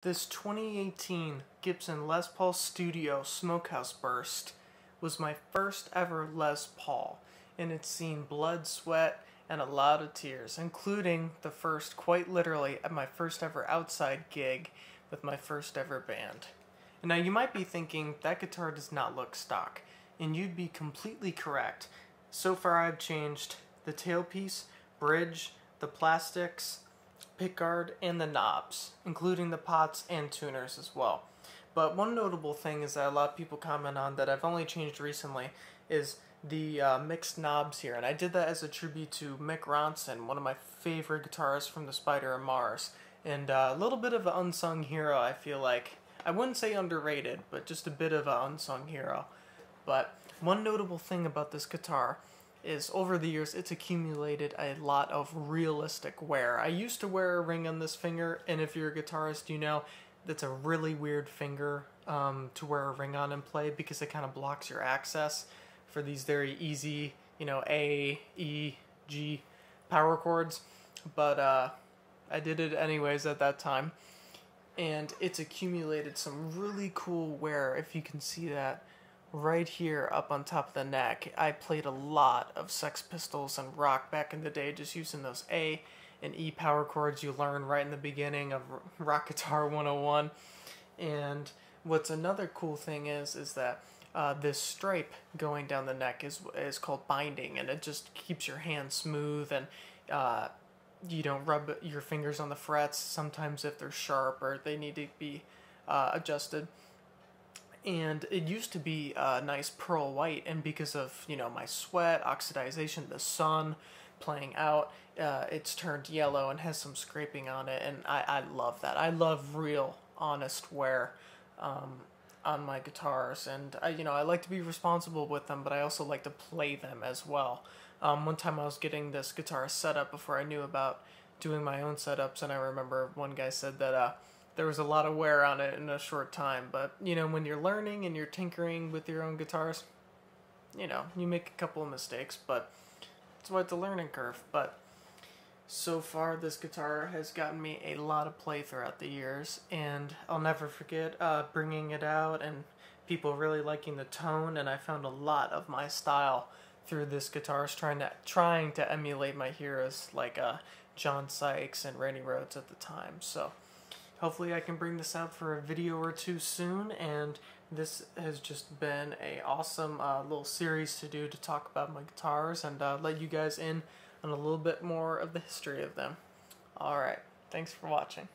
This 2018 Gibson Les Paul Studio Smokehouse Burst was my first ever Les Paul, and it's seen blood, sweat, and a lot of tears, including the first, quite literally, at my first ever outside gig with my first ever band. And now you might be thinking, that guitar does not look stock, and you'd be completely correct. So far I've changed the tailpiece, bridge, the plastics, pickguard, and the knobs, including the pots and tuners as well. But one notable thing is that a lot of people comment on that I've only changed recently is the mixed knobs here, and I did that as a tribute to Mick Ronson, one of my favorite guitarists from the Spider and Mars, and a little bit of an unsung hero. I feel like, I wouldn't say underrated, but just a bit of an unsung hero. But one notable thing about this guitar is over the years it's accumulated a lot of realistic wear. I used to wear a ring on this finger, and if you're a guitarist, you know that's a really weird finger to wear a ring on and play, because it kind of blocks your access for these very easy, you know, A, E, G power chords. But I did it anyways at that time, and it's accumulated some really cool wear. If you can see that right here up on top of the neck, I played a lot of Sex Pistols and rock back in the day, just using those A and E power chords you learn right in the beginning of Rock Guitar 101. And what's another cool thing is that this stripe going down the neck is called binding, and it just keeps your hand smooth, and you don't rub your fingers on the frets sometimes if they're sharp or they need to be adjusted. And it used to be a nice pearl white, and because of, you know, my sweat, oxidization, the sun, playing out, it's turned yellow and has some scraping on it, and I love that. I love real, honest wear on my guitars, and I like to be responsible with them, but I also like to play them as well. One time I was getting this guitar set up before I knew about doing my own setups, and I remember one guy said that there was a lot of wear on it in a short time. But, you know, when you're learning and you're tinkering with your own guitars, you know, you make a couple of mistakes, but it's why it's a learning curve. But so far, this guitar has gotten me a lot of play throughout the years, and I'll never forget bringing it out and people really liking the tone, and I found a lot of my style through this guitar, trying to emulate my heroes like John Sykes and Randy Rhoads at the time. So hopefully I can bring this out for a video or two soon, and this has just been a awesome little series to do to talk about my guitars and let you guys in on a little bit more of the history of them. Alright, thanks for watching.